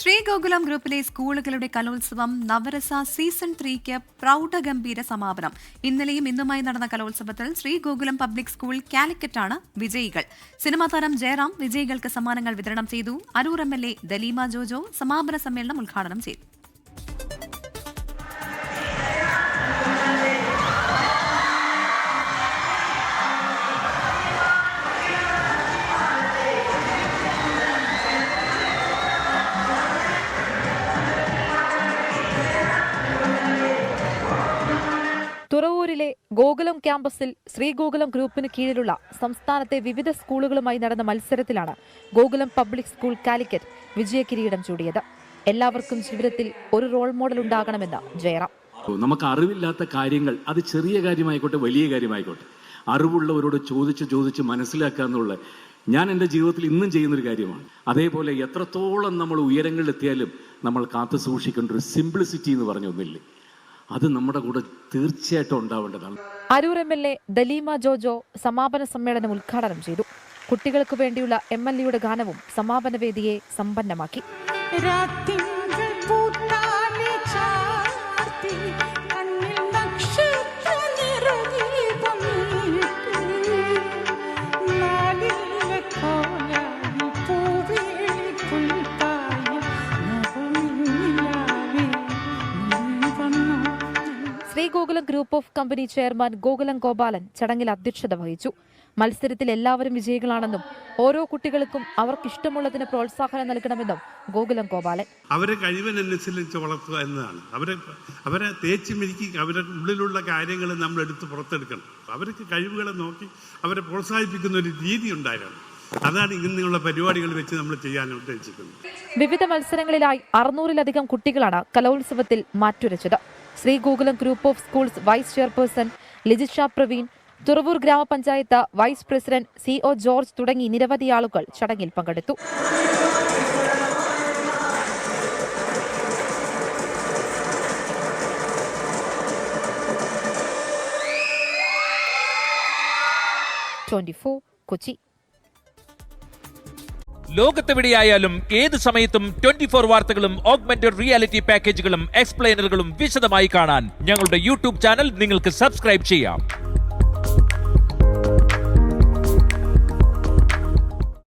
ശ്രീഗോകുലം ഗ്രൂപ്പിലെ സ്കൂളുകളുടെ കലോത്സവം നവരസ സീസൺ 3ക്ക് പ്രൗഢഗംഭീര സമാപനം. ഇന്നലെയും ഇന്നുമായി നടന്ന കലോത്സവത്തിൽ ശ്രീഗോകുലം പബ്ലിക് സ്കൂൾ കാലിക്കറ്റാണ് വിജയികൾ. സിനിമാ താരം ജയറാം വിജയികൾക്ക് സമ്മാനങ്ങൾ വിതരണം ചെയ്തു. അരൂർ MLA ദലീമ ജോജോ സമാപന സമ്മേളനം ഉദ്ഘാടനം ചെയ്തു. തുറവൂരിലെ ഗോകുലം ക്യാമ്പസിൽ ശ്രീഗോകുലം ഗ്രൂപ്പിന് കീഴിലുള്ള സംസ്ഥാനത്തെ വിവിധ സ്കൂളുകളുമായി നടന്ന മത്സരത്തിലാണ് ഗോകുലം പബ്ലിക് സ്കൂൾ കാലിക്കറ്റ് വിജയകിരീടം ചൂടിയത്. എല്ലാവർക്കും ജീവിതത്തിൽ ഒരു റോൾ മോഡൽ ഉണ്ടാകണമെന്ന് ജയറാം. നമുക്ക് അറിവില്ലാത്ത കാര്യങ്ങൾ, അത് ചെറിയ കാര്യമായിക്കോട്ടെ വലിയ കാര്യമായിക്കോട്ടെ, അറിവുള്ളവരോട് ചോദിച്ച് മനസ്സിലാക്കുക എന്നുള്ള ഞാൻ എൻ്റെ ജീവിതത്തിൽ ഇന്നും ചെയ്യുന്നൊരു കാര്യമാണ്. അതേപോലെ എത്രത്തോളം നമ്മൾ ഉയരങ്ങളിലെത്തിയാലും നമ്മൾ കാത്തു സൂക്ഷിക്കേണ്ട ഒരു സിംപ്ലിസിറ്റി എന്ന് പറഞ്ഞ ഒന്നില്ലേ, അത് നമ്മുടെ കൂടെ തീർച്ചയായിട്ടും ഉണ്ടാവേണ്ടതാണ്. അരൂർ MLA ദലീമ ജോജോ സമാപന സമ്മേളനം ഉദ്ഘാടനം ചെയ്തു. കുട്ടികൾക്ക് വേണ്ടിയുള്ള MLAയുടെ ഗാനവും സമാപന വേദിയെ സമ്പന്നമാക്കി. Sree Gokulam group of company chairman Gokulam Gopalan ചടങ്ങിൽ അധ്യക്ഷത വഹിച്ചു. മത്സരത്തിൽ എല്ലാവരും വിജയികളാണെന്നും ഓരോ കുട്ടികൾക്കും അവർക്കിഷ്ടമുള്ളതിന് പ്രോത്സാഹനം നൽകണമെന്നും ഗോകുലം ഗോപാലൻ. അവരെ കഴിവിനനുസരിച്ച് വളർത്തുക എന്നതാണ്. അവരെ തേച്ച് മിരിക്കി അവരുടെ ഉള്ളിലുള്ള കാര്യങ്ങൾ നമ്മൾ എടുത്ത് പുറത്തെടുക്കണം. അവർക്ക് കഴിവുകളെ നോക്കി അവരെ പ്രോത്സാഹിപ്പിക്കുന്ന ഒരു രീതി ഉണ്ടായിരുന്നു. അതാണ് ഇങ്ങനെയുള്ള പരിപാടികൾ വെച്ച് നമ്മൾ ചെയ്യാൻ ഉദ്ദേശിക്കുന്നത്. വിവിധ മത്സരങ്ങളിലായി 600-ലധികം കുട്ടികളാണ് കലോത്സവത്തിൽ മാറ്റുരച്ചത്. Sree Gokulam group of schools vice chairperson Lijisha Praveen, Thuravoor ഗ്രാമപഞ്ചായത്ത് വൈസ് പ്രസിഡന്റ് CO ജോർജ് തുടങ്ങി നിരവധി ആളുകൾ ചടങ്ങിൽ പങ്കെടുത്തു. കൊച്ചി. ലോകത്തെവിടെയായാലും ഏത് സമയത്തും 24 വാർത്തകളും ഓഗ്മെന്റഡ് റിയാലിറ്റി പാക്കേജുകളും എക്സ്പ്ലെയിനറുകളും വിശദമായി കാണാൻ ഞങ്ങളുടെ YouTube ചാനൽ നിങ്ങൾക്ക് സബ്സ്ക്രൈബ് ചെയ്യാം.